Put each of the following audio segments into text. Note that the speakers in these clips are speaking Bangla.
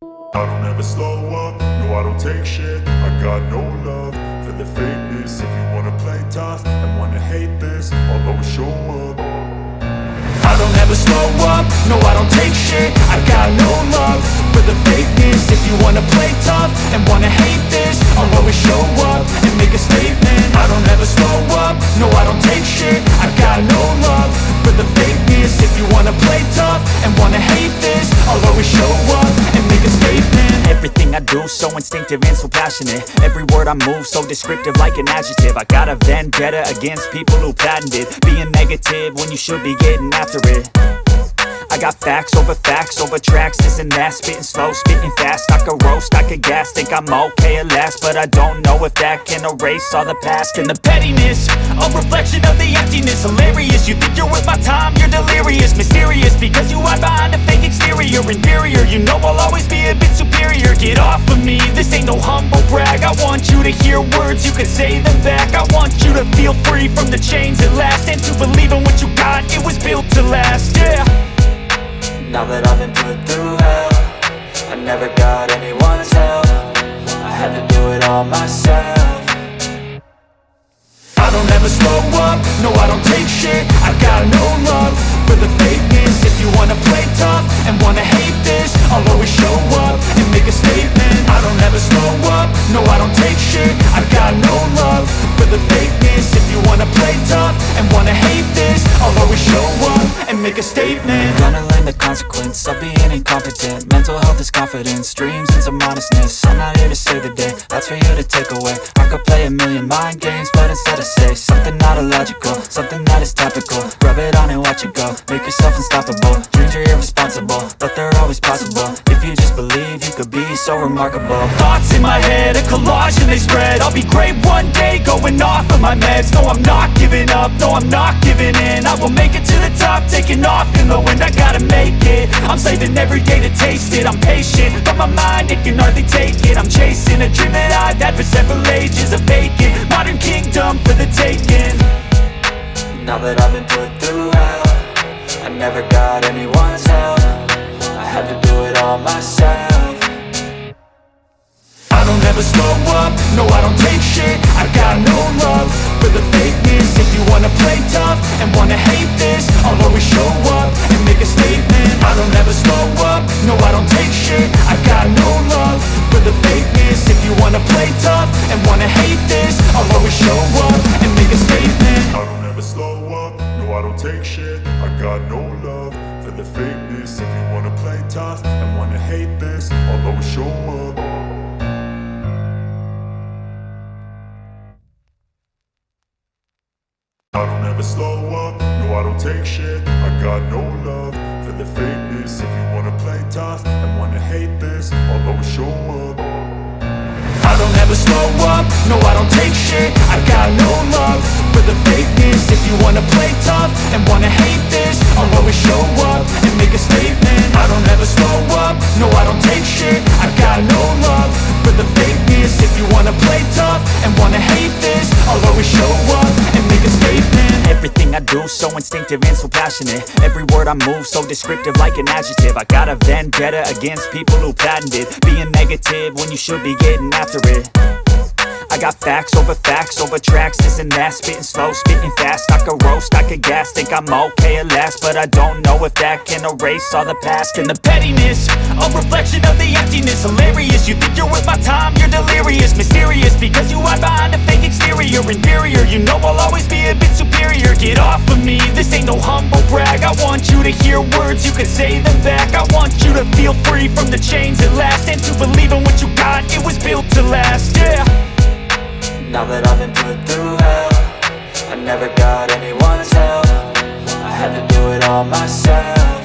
I don't ever slow up, no I don't take shit. I got no love for the fakeness. If you wanna play tough and wanna hate this, I'll always show up. I don't ever slow up, no I don't take shit. I got no love for the fakeness. If you wanna play tough and wanna hate this, I'll always show up and make a statement. I don't ever slow up, no I don't take shit. I got no love for the fakeness. If you wanna play tough and wanna hate this, I'll always show up and make a statement. Everything I do so instinctive and so passionate. Every word I move so descriptive like an adjective. I got a vendetta against people who patented being negative when you should be getting after it. I got facts over tracks, this and that. Spitting slow, spitting fast, I could roast, I could gas. Think I'm okay at last, but I don't know if that can erase all the past. And the pettiness, a reflection of the emptiness. Hilarious, you think you're worth my time, you're delirious. Mysterious, because you hide behind a fake exterior. Inferior, you know I'll always be a bit superior. Get off of me, this ain't no humble brag. I want you to hear words, you can say them back. I want you to feel free from the chains at last, and to believe in what you got, it was built to last, yeah. Now that I've been put through hell, I never got anyone's help. I had to do it all myself. I don't ever slow up, no I don't take shit. I got no love for the fakeness. If you wanna play tough and wanna hate this, I'll always show up and make a statement. I don't ever slow up, no I don't take shit. I got no love for the fakeness. If you wanna play tough and wanna hate this, I'll always show up and make a statement. Gonna learn the consequence of being incompetent. Mental health is confidence, dreams and some modestness. I'm not here to save the day, that's for you to take away. I could play a million mind games, but instead I say something not illogical, something that is topical. Rub it on and watch it go, make yourself unstoppable. Dreams are irresponsible, but they're always possible. If you just believe, you could be so remarkable. Thoughts in my head, a collage and they spread. I'll be great one day, going off of my meds. No, I'm not giving up, no, I'm not giving in. I will make it to the top, taking off in the wind. I gotta make it, I'm saving every day to taste it. I'm patient, but my mind, it can hardly take it. I'm chasing a dream that I've had for several ages. A vacant, modern kingdom for the taking. Now that I've been put through hell, I never got anyone's help. I had to do it all myself. I don't ever slow up, no I don't take shit. I got no love for the fakeness. If you wanna play tough and wanna hate this, I'll always show up and make a statement. I don't ever slow up, no I don't take shit. I got no love for the fakeness. If you wanna play tough and wanna hate this, I'll always show up and make a statement. I don't ever slow up, no I don't take shit. I got no love for the fakeness. If you wanna play tough and wanna hate this, I'll always show up. I don't ever slow up, no I don't take shit. I got no love for the fakeness. If you wanna play tough and wanna hate this, I'll always show up. I don't ever slow up, no I don't take shit. I got no love for the fakeness. If you wanna play tough and wanna hate this, I'll always show up and make a statement. I don't ever slow up, no I don't take shit. I got no love for the fakeness. If you wanna play tough and wanna hate this, I'll always show up and make a statement. Everything I do so instinctive and so passionate. Every word I move so descriptive like an adjective. I got a vendetta against people who patented being negative when you should be getting after it. I got facts over tracks, this and that. Spitting slow, spitting fast, I could roast, I could gas. Think I'm okay at last, but I don't know if that can erase all the past. And the pettiness, a reflection of the emptiness. Hilarious, you think you're worth my time, you're delirious. Mysterious, because you hide behind a fake exterior. Inferior, you know I'll always be a bit superior. Get off of me, this ain't no humble brag. I want you to hear words, you can say them back. I want you to feel free from the chains at last, and to believe in what you got, it was built to last, yeah. Now that I've been put through hell, I never got anyone's help. I had to do it all myself.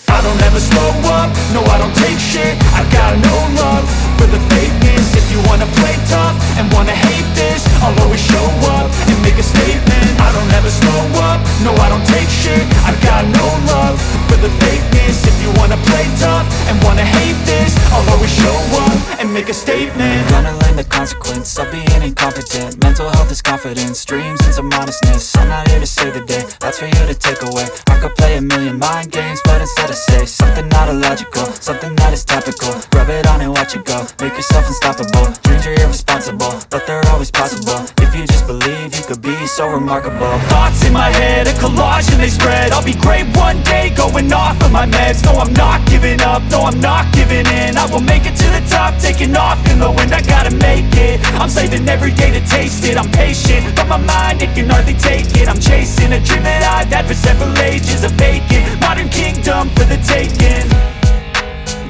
I don't ever slow up, no I don't take shit. I got no love for the fakeness. If you wanna play tough and wanna hate this, I'll always show up and make a statement. I don't ever slow up, no I don't take shit. I got no love for the fakeness. If you wanna play tough and wanna hate this, I'll always show up and make a statement. Gonna learn the consequence of being incompetent. Mental health is confidence, dreams and some modestness. I'm not here to save the day, that's for you to take away. I could play a million mind games, but instead I say something not illogical, something that is topical. Rub it on and watch it go, make yourself unstoppable. Dreams are irresponsible, but they're always possible. If you just believe, you could be so remarkable. Thoughts in my head, a collage and they spread. I'll be great one day, going off of my meds. No, I'm not giving up, no, I'm not giving in. I will make it to the top, taking off in the wind. I gotta make it, I'm saving every day to taste it. I'm patient, but my mind, it can hardly take it. I'm chasing a dream that I've had for several ages. A vacant, modern kingdom for the taking.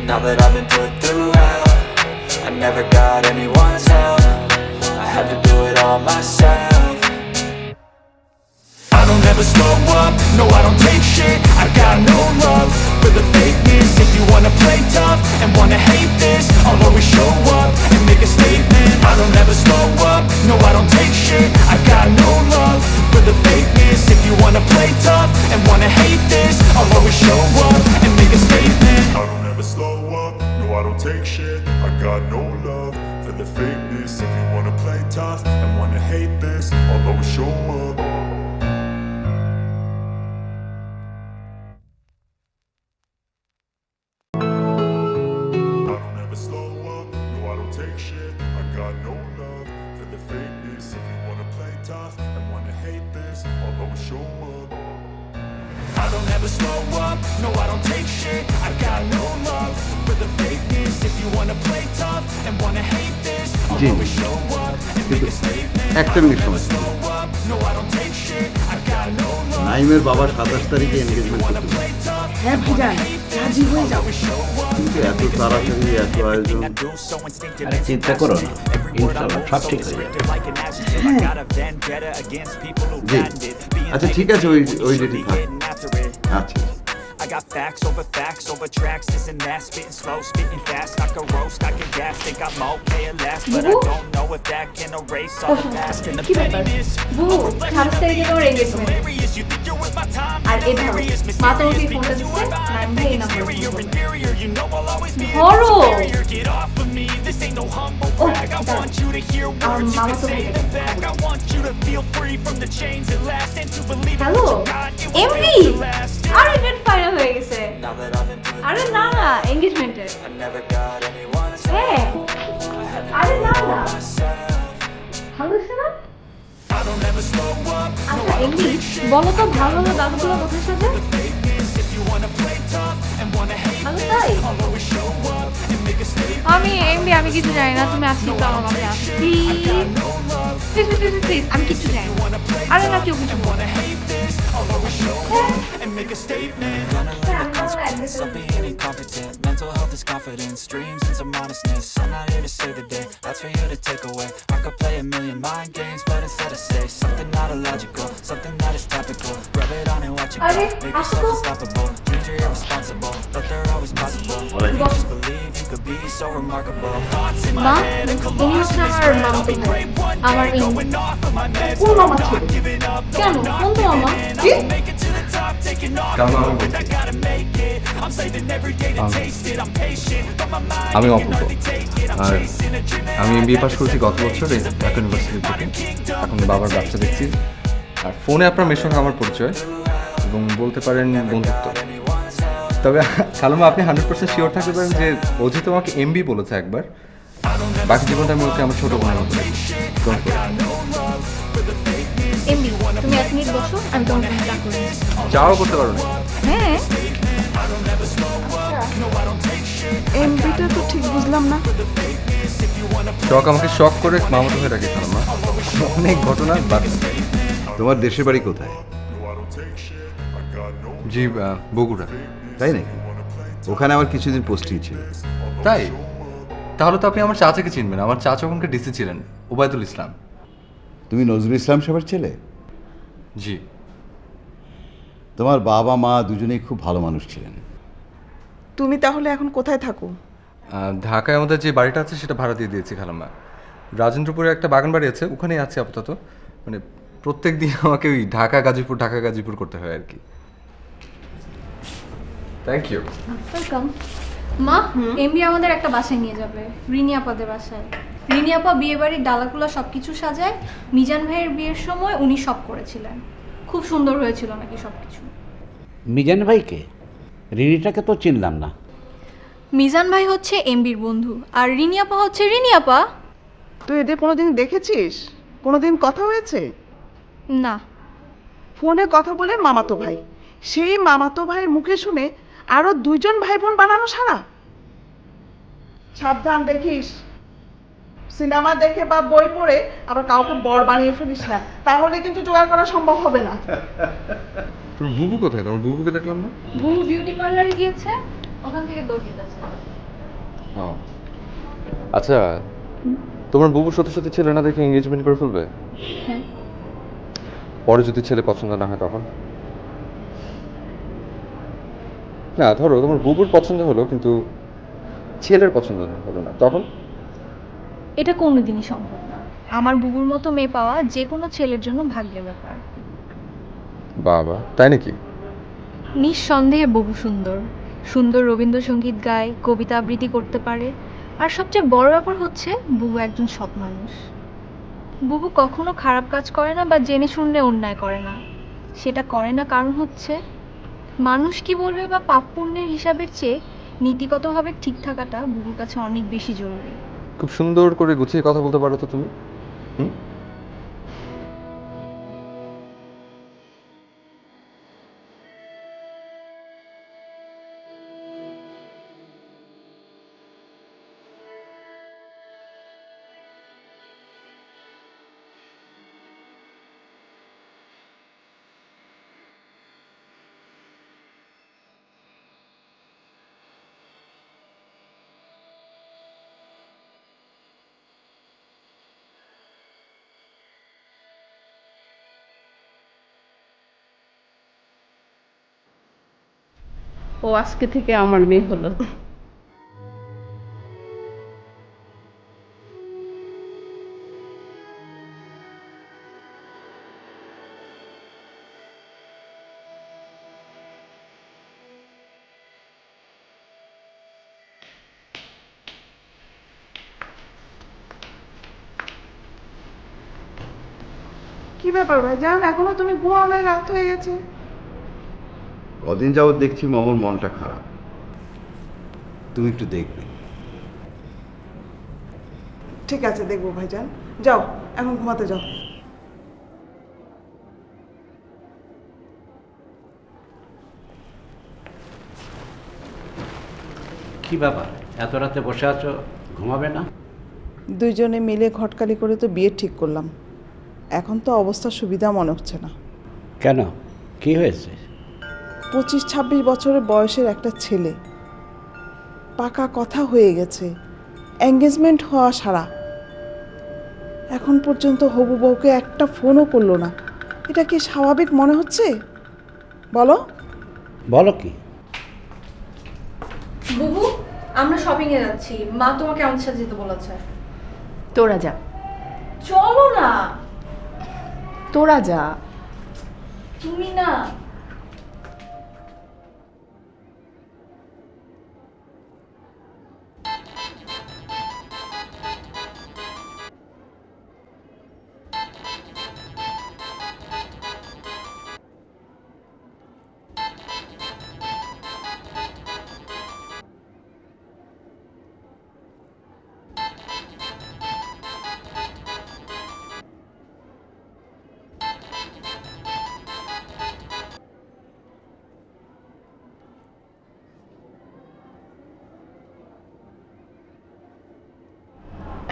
Now that I've been put through hell, I never got anyone's help. I had to do it all myself. I don't ever slow up, no I don't take shit. I got no love for the fakeness. If you wanna play tough and wanna hate this, I'll always show up and make a statement. I don't ever slow up, no I don't take shit. I got no love for the fakeness. If you wanna play tough and wanna hate this, I'll always show up and make a statement. I don't ever slow up, no I don't take shit. I got no love for the fakeness. If you wanna play tough and wanna hate this, I'll always show up. I don't ever slow up, no I don't take shit. I got no love for the fakeness. If you wanna play tough and wanna hate this, I'll always show up. I don't ever slow up, no I don't take shit. I got no love for the fakeness. If you wanna play tough and wanna hate this, I'll always show up and make a statement. একটা মিনিট সময় Slow up, no I don't take shit. I got no love নাইমের বাবা 27 তারিখে এনগেজমেন্ট করতে হবে। play tough. হ্যাঁ ভাইজান রাজি হয়ে যাও। কিন্তু এত তাড়াতাড়ি এত আয়োজন আরে চিন্তা করো না, ইনশাআল্লাহ সব ঠিক হয়ে যাবে। জি আচ্ছা ঠিক আছে ওই ডেটই থাক। আচ্ছা I got facts over tracks, this and that, spitting slow, spitting fast. I can roast, I can gas, think I'm okay at last, but I don't know if that can erase all the past and the কি ব্যাপার বুবু 26 তারিখে তোমার engagement Hilarious, you think you're with my time. আর এই ধরো মা তোমাকে ফোনটা দিচ্ছে নাইম ভাই এই number Inferior, inferior, you know I'll always be ধরো inferior. Get off of me, this ain't no humble brag. I want you to hear words, you can say them back. I want you to feel free from the chains that last and to believe in hello what you got. It was MB built to last. আরে ডেট ফাইনাল হয়ে গেছে Now that I've been put আরে না না এনগেজমেন্টের I never got anyone's হ্যাঁ আরে না না ভালো শোনা I don't ever slow up, আচ্ছা এমবি বলো তো ভালো ভালো গানগুলো কোথায় সাজে if you wanna play tough and wanna hate ভালো তাই I'll always show up and make a statement. আমি এমবি আমি কিছু জানি না তুমি আসছি তো আমার কাছে আসছি প্লিজ আমি কিছু জানি না আরে না কেউ কিছু বলে And make a statement. of being incompetent. Mental health is confidence, dreams and some honestness. I'm not here to save the day, that's for you to take away. I could play a million mind games, but instead I say something not illogical, something that is topical. Rub it on and watch it go, make yourself unstoppable. Dreams are irresponsible, but they're always possible. If you just believe, you could be so remarkable. মা ইনি হচ্ছে আমার মামাতো ভাই আমার ইনি কোন মামা ছিল কেন কোন তো মামা কি আমি অপূর্ব আর আমি এমবিএ পাস করেছি গত বছর ঢাকা ইউনিভার্সিটি থেকে। এখন বাবার ব্যবসা দেখছি আর ফোনে আপনার মেয়ের সঙ্গে আমার পরিচয় এবং বলতে পারেন বন্ধুত্ব। তবে খালাম্মা আপনি 100% শিওর থাকতে পারেন যে ও যেহেতু আমাকে এমবি বলেছে একবার, বাকি জীবনটা আমি ওকে আমার ছোট বোনের মতো দেখি। এমবি তুমি এক মিনিট বসো আমি তোমার জন্য চা করে নিচ্ছি। চাও করতে পারো না? হ্যাঁ এমবিটা তো ঠিক বুঝলাম না। শখ আমাকে শখ করে মামাতো হয়ে রাখি খালাম্মা। অনেক ঘটনা বাদ। তোমার দেশের বাড়ি কোথায়? জি বগুড়া। তাই নাকি? ওখানে আমার কিছুদিন পোস্টিং ছিল। তাই? তাহলে তো আপনি আমার চাচাকে চিনবেন। আমার চাচা ওখানকার ডিসি ছিলেন, ওবায়দুল ইসলাম। তুমি নজরুল ইসলাম সাহেবের ছেলে? জি। তোমার বাবা মা দুজনেই খুব ভালো মানুষ ছিলেন। তুমি তাহলে এখন কোথায় থাকো? ঢাকায় আমাদের যে বাড়িটা আছে সেটা ভাড়া দিয়ে দিয়েছি খালাম্মা। রাজেন্দ্রপুরে একটা বাগান বাড়ি আছে, ওখানেই আছে আপাতত। মানে প্রত্যেক দিন আমাকে ওই ঢাকা গাজীপুর করতে হয় আর কি। Thank you. ওয়েলকাম। মা এমবি আমাদের একটা বাসায় নিয়ে যাবে, রিনি আপাদের বাসায়। রিনি আপা বিয়ে বাড়ির ডালাগুলো সব কিছু সাজায়। মিজান ভাইয়ের বিয়ের সময় উনি সব করেছিলেন, খুব সুন্দর হয়েছিল নাকি সব কিছু। মিজান ভাইকে? রিনিটাকে তো চিনলাম না। মিজান ভাই হচ্ছে এমবির বন্ধু, আর রিনি আপা হচ্ছে রিনি আপা। তুই এদের কোনোদিন দেখেছিস? কোনোদিন কথা হয়েছে? না। ফোনে কথা বলে মামাতো ভাই, সেই মামাতো ভাইয়ের মুখে শুনে আরো 2জন ভাই বোন বানানো সারা। সাবধান দেখিস, সিনেমা দেখে বা বই পড়ে আবার কাউকে বর বানিয়ে ফেলিস না, তাহলে কিন্তু জোগাড় করা সম্ভব হবে না। তোর বুবু কোথায়? তোমার বুবুকে দেখলাম না। বুবু বিউটি পার্লারে গিয়েছে, ওখান থেকে দৌড়িয়ে যাচ্ছে। ও আচ্ছা, তোমার বুবু সত্যি সত্যি ছেলে না দেখে এঙ্গেজমেন্ট করে ফেলবে? পরে যদি ছেলে পছন্দ না হয় তখন? না ধরো তোমার বুবুর পছন্দ হলো কিন্তু ছেলের পছন্দ হলো না, তখন? এটা কোনোদিনই সম্ভব না। আমার বুবুর মতো মেয়ে পাওয়া যে কোনো ছেলের জন্য ভাগ্যের ব্যাপার। বাবা, তাই নাকি? নিঃসন্দেহে বুবু সুন্দর, সুন্দর রবীন্দ্রসঙ্গীত গায়, কবিতা আবৃত্তি করতে পারে, আর সবচেয়ে বড় ব্যাপার হচ্ছে বুবু একজন সৎ মানুষ। বুবু কখনো খারাপ কাজ করে না বা জেনে শুনলে অন্যায় করে না। সেটা করে না কারণ হচ্ছে মানুষ কি বলবে বা পাপ পুণ্যের হিসাবের চেয়ে নীতিগতভাবে ঠিক থাকাটা বুবুর কাছে অনেক বেশি জরুরি। খুব সুন্দর করে গুছিয়ে কথা বলতে পারো তো তুমি। হুম? ও আজকে থেকে আমার মেয়ে হলো। কি ব্যাপার ভাইজান, এখনো তুমি ঘুমানোর রাত হয়ে গেছে? কদিন যাবত দেখছি মামার মনটা খারাপ, তুমি একটু দেখবে। ঠিক আছে, দেখবো ভাইজান। যাও, এখন ঘুমাতে যাও। কি ব্যাপার, এত রাতে বসে আছো, ঘুমাবে না? 2জনে মিলে ঘটকালি করে তো বিয়ে ঠিক করলাম, এখন তো অবস্থা সুবিধা মনে হচ্ছে না। কেন, কি হয়েছে? 25-26 বছরের বয়সের একটা ছেলে, পাকা কথা হয়ে গেছে, এঙ্গেজমেন্ট হওয়া সারা, এখন পর্যন্ত হবু বউকে একটা ফোনও করলো না। এটা কি স্বাভাবিক মনে হচ্ছে বলো? বলো কি? বুবু, আমরা শপিং এ যাচ্ছি, মা তোমাকে আমাদের সাথে যেতে বলেছে। তোরা যা, চলো না। তোরা যা। তুমি না।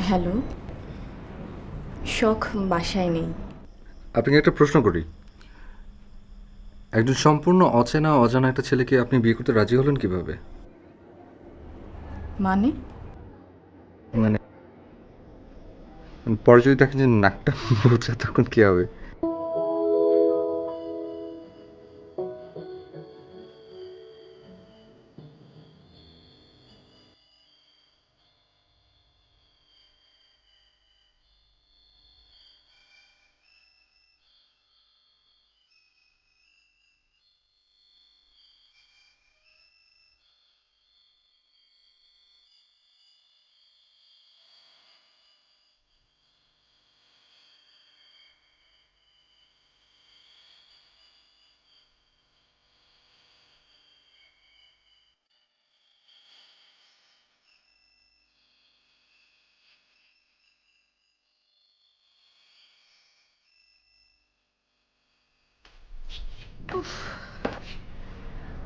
হ্যালো, শখ বাসায় নেই। আপনাকে একটা প্রশ্ন করি, একজন সম্পূর্ণ অচেনা অজানা একটা ছেলেকে আপনি বিয়ে করতে রাজি হলেন কিভাবে? মানে? মানে পরে যদি দেখেন যে নাকটা বোঝা, তখন কি হবে?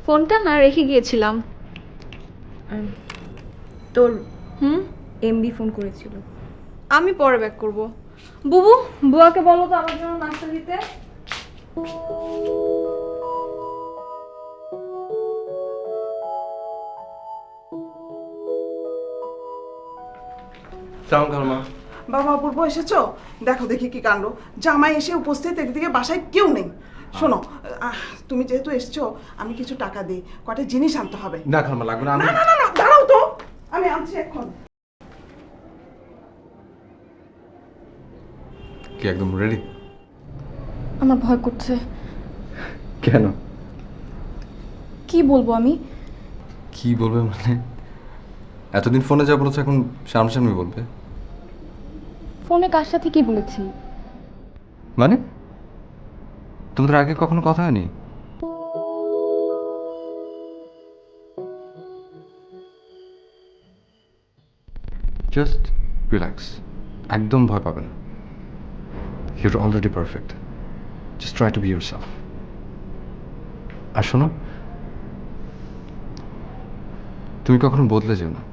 ফোনটা না রেখে গিয়েছিলাম। তোর হুম, এমবি ফোন করেছিল। আমি পরে ব্যাক করব। বুবু, বুয়াকে বলো তো আমার জন্য নাস্তা দিতে। সালাম খালমা। বাবা অপূর্ব এসেছো? দেখো দেখি কি কাণ্ড, জামাই এসে উপস্থিত, এদিকে বাসায় কেউ নেই। শোনো, তুমি যেহেতু এসছো আমি কিছু টাকা দিই, কটা জিনিস আনতে হবে। না খালমা লাগবে না, না না না না, দাঁড়াও তো, আমি আনছি এখন। কি একদম রেডি? আমার ভয় করছে। কেন? কি বলবো আমি? কি বলবে মানে? এতদিন ফোনে যা বলেছো এখন সামনাসামনি বলবে? ফোনে কার সাথে কি বলেছি? মানে তোমাদের আগে কখনো কথা হয়নি? জাস্ট রিল্যাক্স, একদম ভয় পাবে না। You're already perfect, just try to be yourself. আর শোনো, তুমি কখনো বদলে যেও না।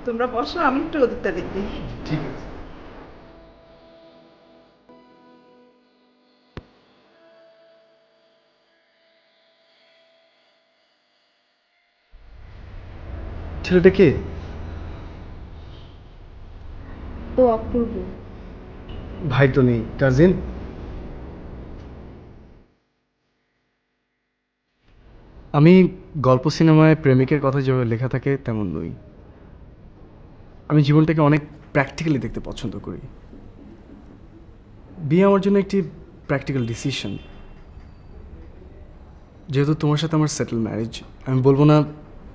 তোমরা বসো, আমি একটু ওদেরটা দেখি। ঠিক আছে। ছেলেটা কে? তো অপূর্ব। ভাই তো নেই, কাজিন? আমি গল্প সিনেমায় প্রেমিকের কথা যেভাবে লেখা থাকে তেমন নই। আমি জীবনটাকে অনেক প্র্যাকটিক্যালি দেখতে পছন্দ করি। বিয়ে আমার জন্য একটি প্র্যাকটিক্যাল ডিসিশন। যেহেতু তোমার সাথে আমার সেটেল ম্যারেজ, আমি বলবো না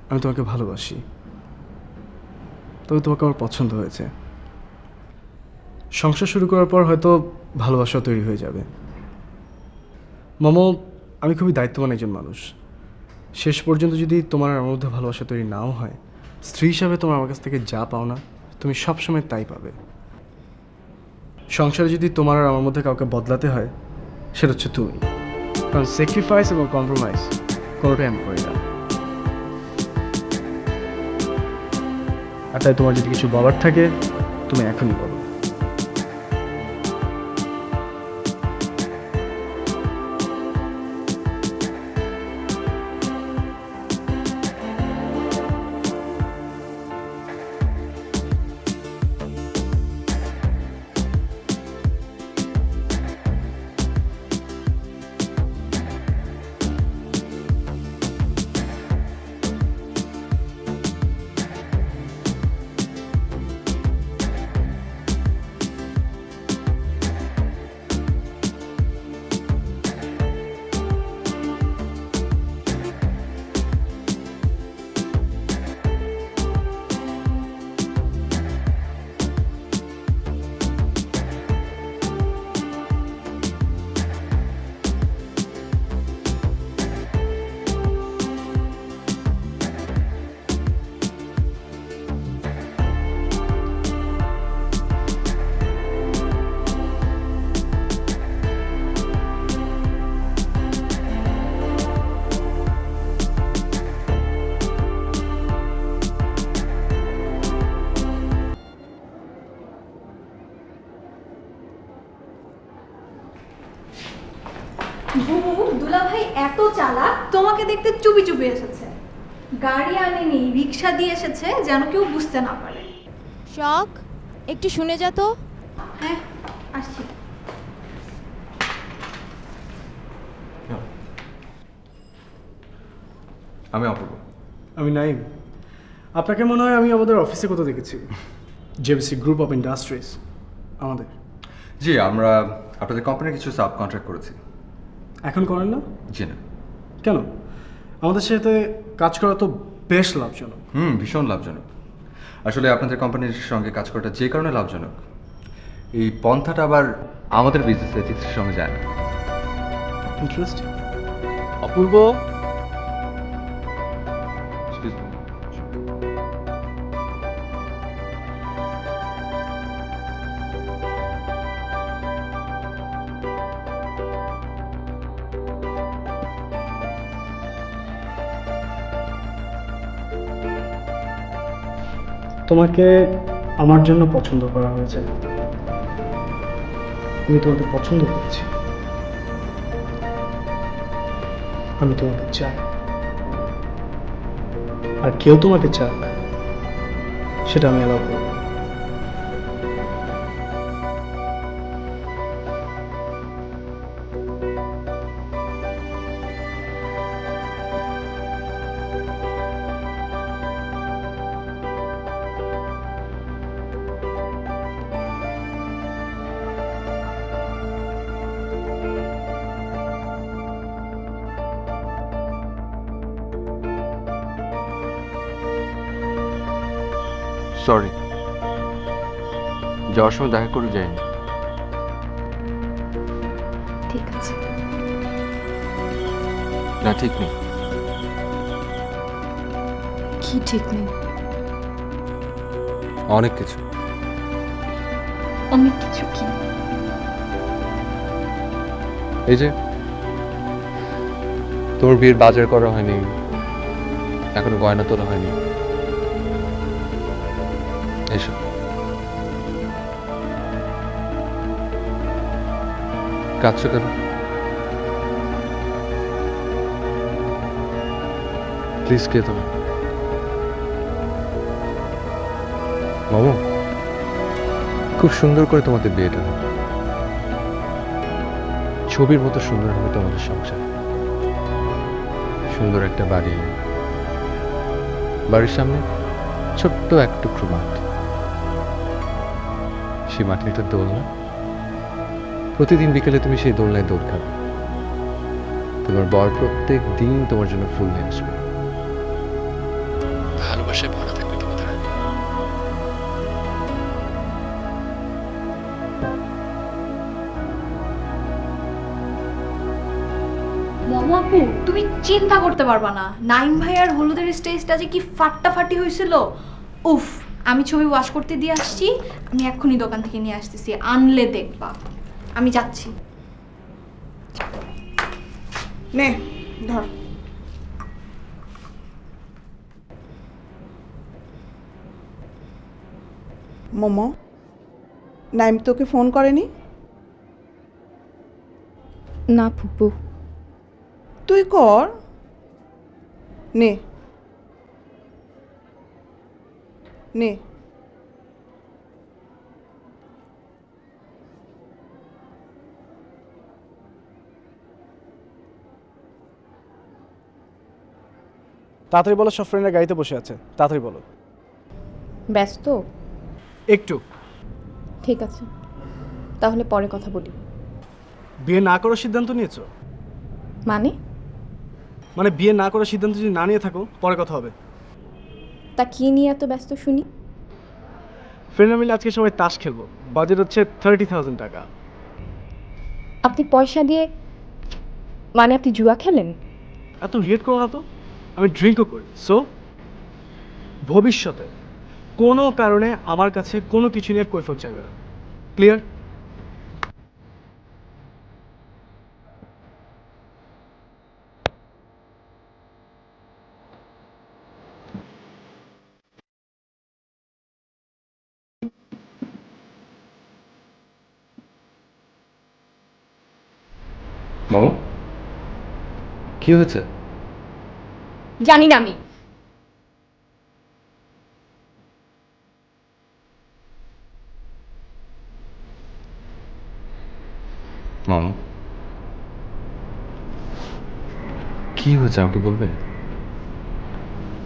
আমি তোমাকে ভালোবাসি, তবে তোমাকে আমার পছন্দ হয়েছে। সংসার শুরু করার পর হয়তো ভালোবাসা তৈরি হয়ে যাবে। মামা, আমি খুবই দায়িত্ববান একজন মানুষ। শেষ পর্যন্ত যদি তোমার আর আমার মধ্যে ভালোবাসা তৈরি নাও হয়, স্ত্রী হিসাবে তোমার আমার কাছ থেকে যা পাও না তুমি সবসময় তাই পাবে। সংসারে যদি তোমার আর আমার মধ্যে কাউকে বদলাতে হয় সেটা হচ্ছে তুমি, কারণ স্যাক্রিফাইস এবং কম্প্রোমাইজ কোনোটাই আমি করি না। আর তাই তোমার যদি কিছু বলার থাকে তুমি এখনই বলো। দুলাভাই এত চালাক, তোমাকে দেখতে চুপি চুপি এসেছে। গাড়ি আনেনি, রিক্সা দিয়ে এসেছে, যেন কেউ বুঝতে না পারে। শখ, একটু শুনে যা তো। হ্যাঁ, আসছি। আমি অপূর্ব। আমি নাইম। আপনাকে মনে হয় আমি আমাদের অফিসে কোথাও দেখেছি, জেবিসি গ্রুপ অফ ইন্ডাস্ট্রিজ আমাদের। জি, আমরা আপনাদের কোম্পানির কিছু সাব কন্ট্রাক্ট করেছি। এখন করেন না? জি না। কেন? আমাদের সাথে কাজ করা তো বেশ লাভজনক। ভীষণ লাভজনক। আসলে আপনাদের কোম্পানির সঙ্গে কাজ করাটা যে কারণে লাভজনক, এই পন্থাটা আবার আমাদের বিজনেস এথিক্সের সঙ্গে যায় না। ইন্টারেস্টিং। অপূর্ব, তোমাকে আমার জন্য পছন্দ করা হয়েছে, আমি তোমাকে পছন্দ করছি, আমি তোমাকে চাই, আর কেউ তোমাকে চাক সেটা আমি অ্যালাউ করব। সরি, যাওয়ার সময় দেখা করে যাইনি। ঠিক আছে। না, ঠিক নেই। কি ঠিক নেই? অনেক কিছু। অনেক কিছু কি? এই যে তোমার বিয়ের বাজার করা হয়নি, এখনো গয়না তোলা হয়নি, এসব। কাঁদছো কেন? প্লিজ কে তুমি? মামু, খুব সুন্দর করে তোমাদের বিয়েটা হবে, ছবির মতো সুন্দর হবে তোমাদের সংসার। সুন্দর একটা বাড়ি, বাড়ির সামনে ছোট্ট এক টুকরো মাঠ, সেই মাঠে একটা দোলনা, প্রতিদিন বিকেলে তুমি সেই দোলনায় দোল খাবে। তোমার বর প্রত্যেক দিন তোমার জন্য ফুল নিয়ে আসবে, ভালোবাসায় ভরা থাকবে তোমাদের। মামা আপু, তুমি চিন্তা করতে পারবা না, নাইম ভাইয়ার হলুদের স্টেজটা যে কি ফাটাফাটি হয়েছিল। উফ, আমি ছবি ওয়াশ করতে দিয়ে আসছি, আমি এক্ষুনি দোকান থেকে নিয়ে আসতেছি, আনলে দেখবা। আমি যাচ্ছি। নে ধর। মোমো, নাইম তোকে ফোন করেনি? না ফুপু। তুই কর। নে নে। তাড়াতাড়ি বলো, সব ফ্রেন্ডরা গাড়িতে বসে আছে, তাড়াতাড়ি বলো। ব্যস্ত? একটু। ঠিক আছে, তাহলে পরে কথা বলি। বিয়ে না করার সিদ্ধান্ত নিয়েছো? মানে বিয়ে না করার সিদ্ধান্ত যদি না নিয়ে থাকো, পরে কথা হবে। তা কি নিয়ে এত ব্যস্ত শুনি? ফ্রেন্ডরা মিলে আজকে সবাই তাস খেলবো, বাজেট হচ্ছে 30,000 টাকা। আপনি পয়সা দিয়ে, মানে আপনি জুয়া খেলেন? এত রিয়েক্ট করো না তো, আমি ড্রিঙ্কও করি। সো ভবিষ্যতে কোনো কারণে আমার কাছে কোনো কিছু নিয়ে কৈফিয়ত চাইবে না। ক্লিয়ার? মামু, কি হয়েছে? জানি না আমি। মামু, কি হয়েছে আমাকে বলবে?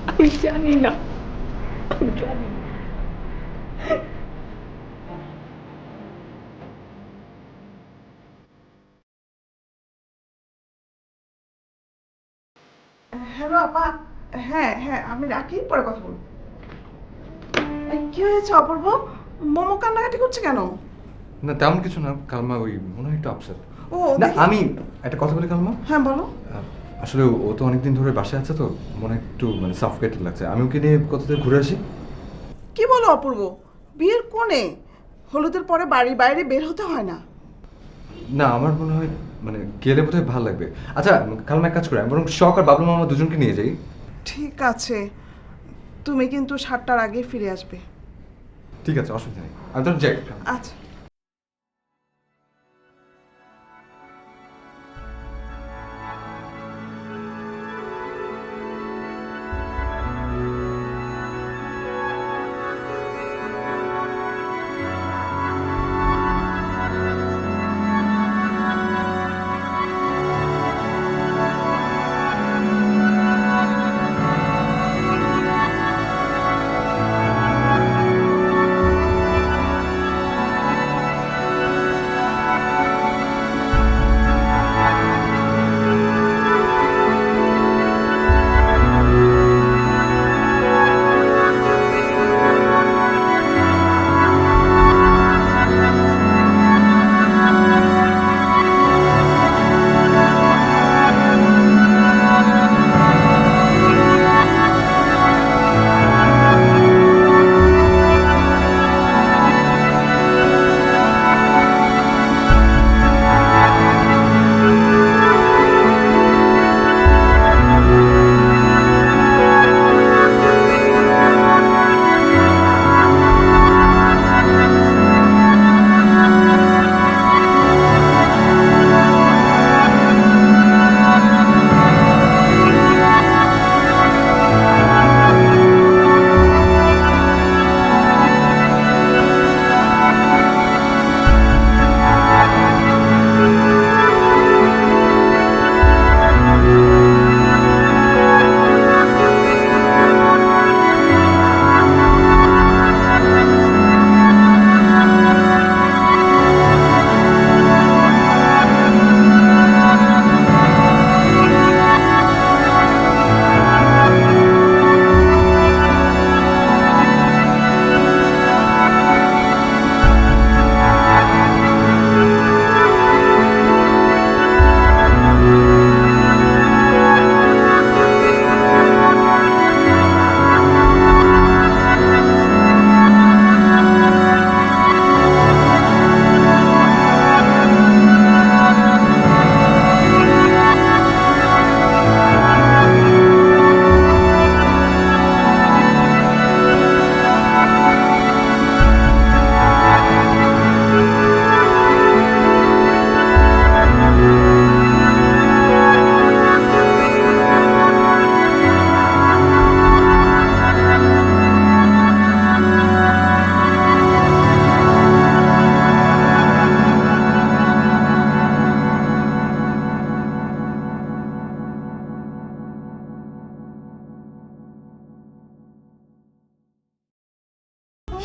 আমি জানি না, আমি জানি না। হ্যালো আপা, হ্যাঁ হ্যাঁ আমি রাখি, পরে কথা বলবো। কি হয়েছে অপূর্ব? মোমো কান্নাকাটি করছে কেন? না তেমন কিছু না কালমা, ওই মনে হয় একটু আপসেট। ও না দেখি। আমি একটা কথা বলি কালমা। হ্যাঁ বলো। আসলে ও তো অনেকদিন ধরে বাসায় আছে, তো মনে হয় একটু মানে সাফোকেটেড লাগছে। আমি ওকে নিয়ে কোথাও ঘুরে আসি। কি বলো অপূর্ব? বিয়ের কোণে হলুদের পরে বাড়ির বাইরে বের হতে হয় না? না আমার মনে হয় মানে গেলে বোধহয় ভালো লাগবে। আচ্ছা কালমা এক কাজ করে আমি বরং শখ আর বাবলু মামা দুজনকে নিয়ে যাই। ঠিক আছে, তুমি কিন্তু 7টার আগে ফিরে আসবে। ঠিক আছে, অসুবিধা নেই, আমি তো যাই। আচ্ছা।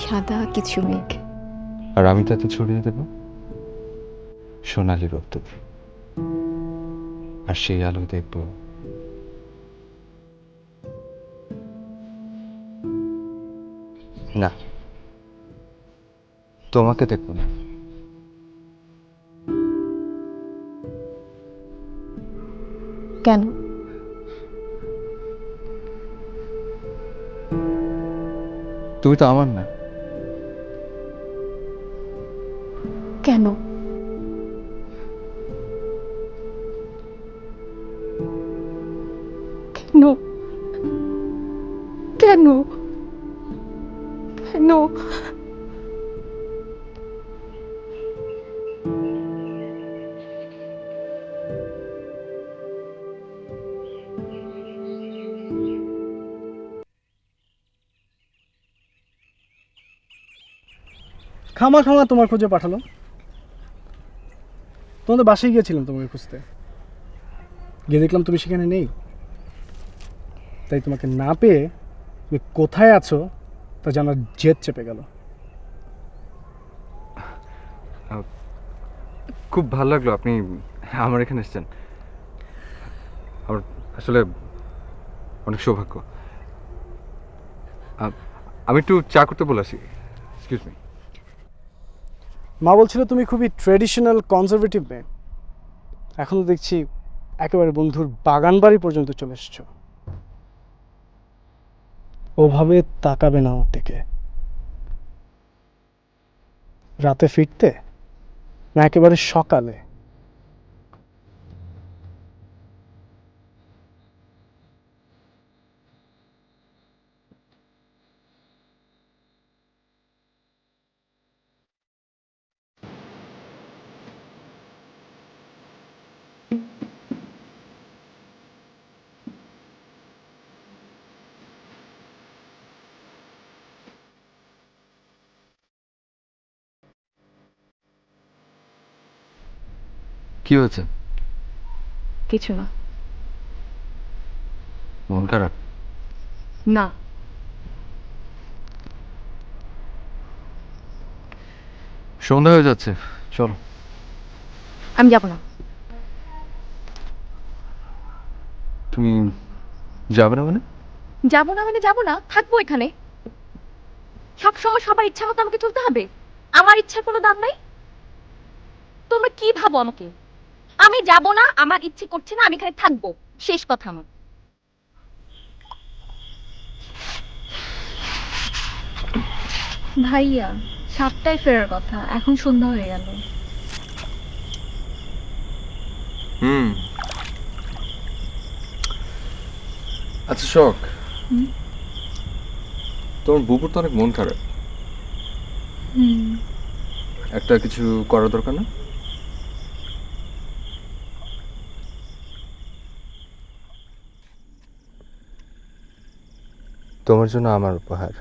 সাদা কিছু মেঘ, আর আমি তাতে ছড়িয়ে দেব সোনালি রোদ্দুর, আর সেই আলো দেখব না, তোমাকে দেখব না। কেন? তুমি তো আমার না। কেন? কেন? কেন? কেন? খামা খামা তোমার খোঁজে পাঠালো। তোমাদের বাসায় গিয়েছিলাম তোমাকে খুঁজতে, গিয়ে দেখলাম তুমি সেখানে নেই। তাই তোমাকে না পেয়ে তুমি কোথায় আছো তা জানার জেদ চেপে গেল। খুব ভালো লাগলো আপনি আমার এখানে এসেছেন। আমার আসলে অনেক সৌভাগ্য। আমি একটু চা করতে বলে আসি। Excuse me. মা বলছিল তুমি খুবই ট্রেডিশনাল কনজারভেটিভ মেয়ে, এখন তো দেখছি একেবারে বন্ধুর বাগান বাড়ি পর্যন্ত চলে এসছো। ওভাবে তাকাবে না ওর দিকে। রাতে ফিরতে না একেবারে সকালে? কি হয়েছে? কিছু না। মন খারাপ? না। সন্ধ্যা হয়ে যাচ্ছে, চলো। আমি যাব না। তুমি যাবে না মানে? যাব না মানে যাব না, থাকবো এখানে। সবসময় সবার ইচ্ছা মতো আমাকে চলতে হবে? আমার ইচ্ছার কোনো দাম নাই? তোমরা কি ভাবো আমাকে? আমি যাব না, আমার ইচ্ছে করছে না, আমি এখানে থাকবো, শেষ কথা আমার। ভাইয়া 7টায় ফেরার কথা, এখন সন্ধ্যা হয়ে গেল। আচ্ছা শখ, তোমার বুবুর তো অনেক মন খারাপ। একটা কিছু করার দরকার না? তোমার জন্য আমার উপহার।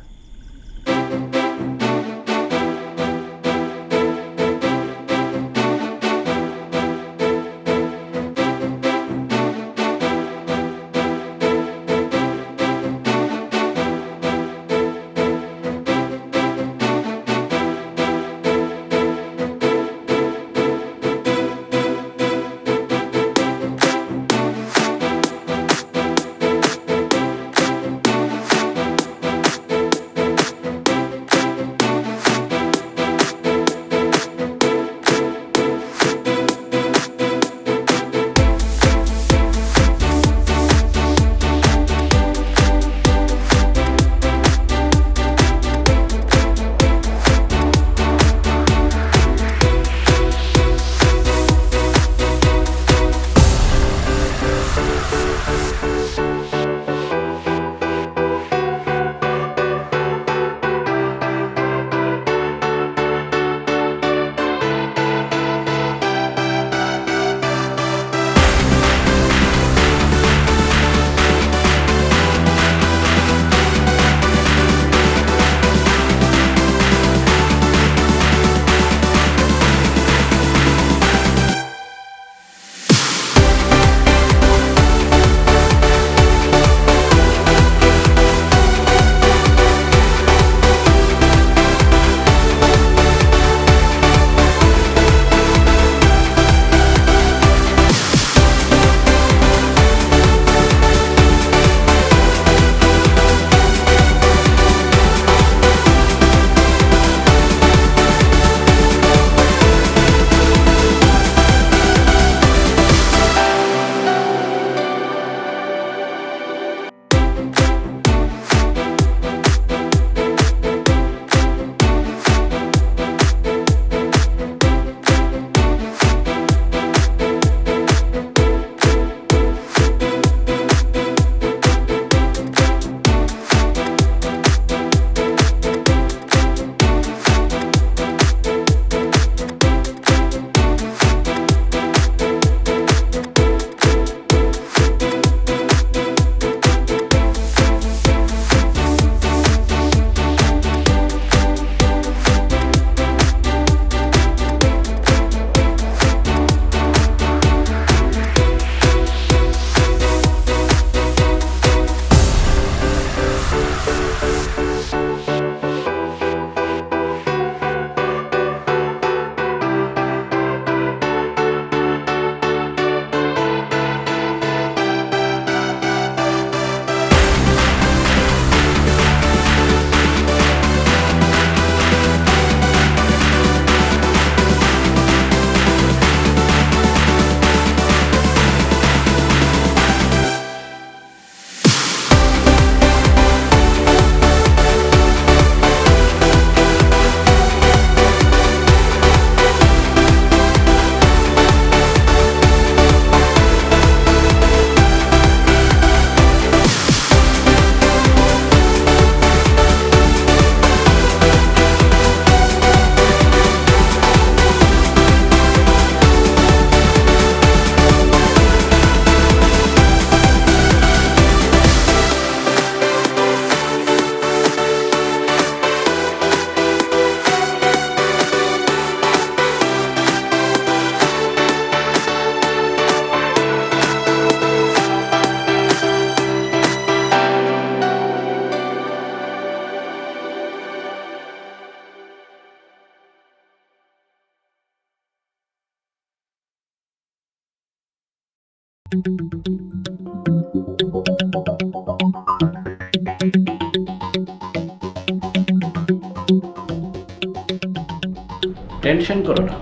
টেনশন করো না,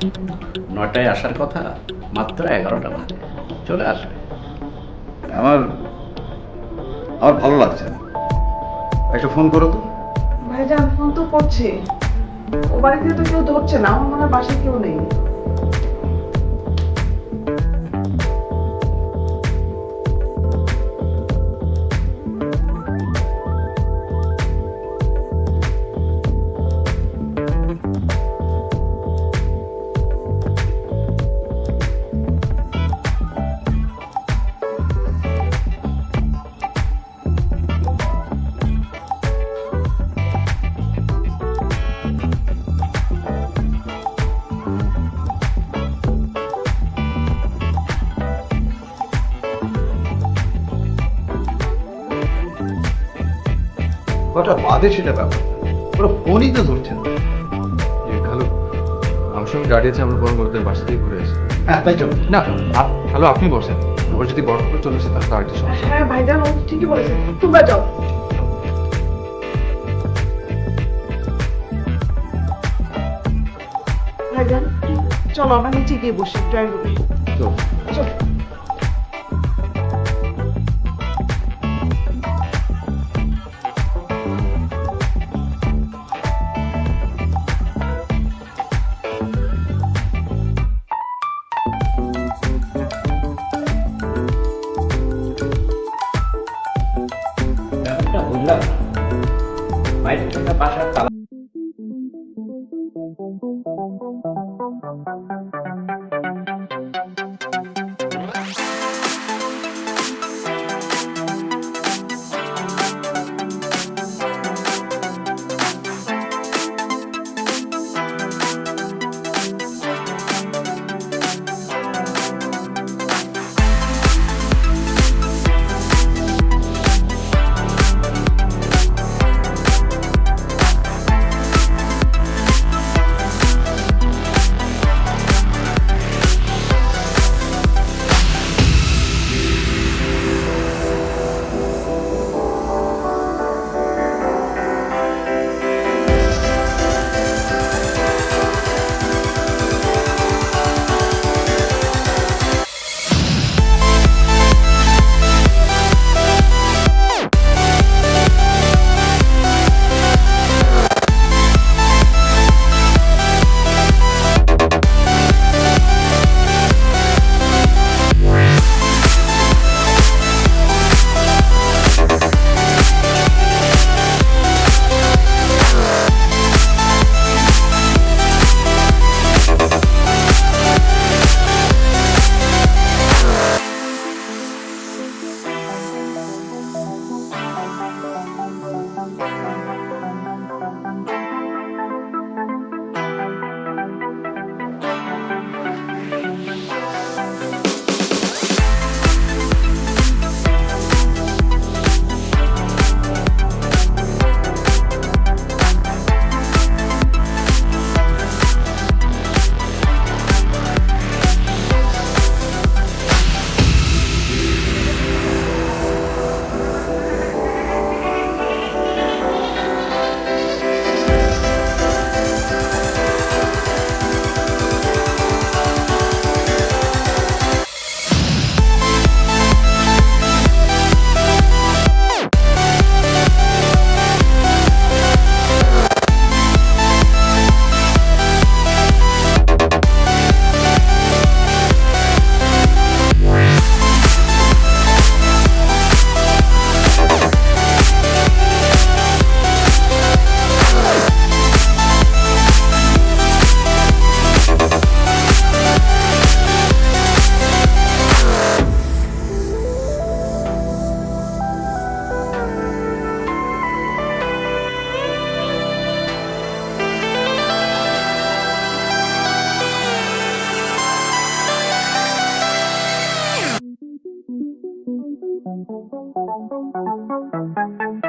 9টায় আসার কথা, মাত্র 11টা বাজে, চলে আসবে। আমার আমার ভালো লাগছে না, একটা ফোন করো তো। ভাইজান ফোন তো করছে, ও বাড়িতে তো কেউ ধরছে না, আমার মনে হয় বাসায় কেউ নেই। কটা বাদে সেটা ব্যাপার, ওরা ফোনই তো ধরছে না। হ্যালো, আমার সঙ্গে গাড়ি আছে, আমরা বরং ওদের বাসা থেকে ঘুরে আসি। হ্যাঁ তাই চলো। না হ্যালো, আপনি বসেন, ওর যদি বড় করে চলে আসে তাহলে আরেকটা সমস্যা। হ্যাঁ ভাইজান, ও ঠিকই বলেছে, তোমরা যাও। ভাইজান চলো আমরা নিচে গিয়ে বসি ড্রয়িং রুমে। তো চলো। ব্যাপারটা বুঝলাম না, বাইরে থেকে বাসার তালা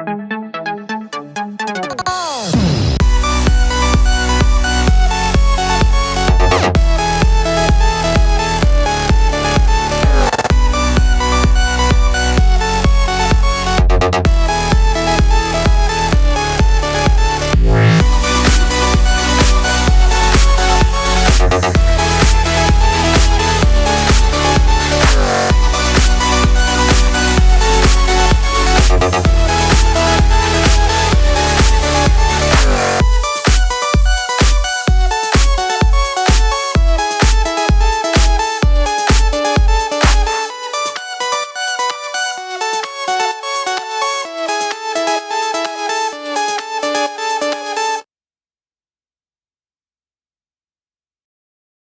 Thank you.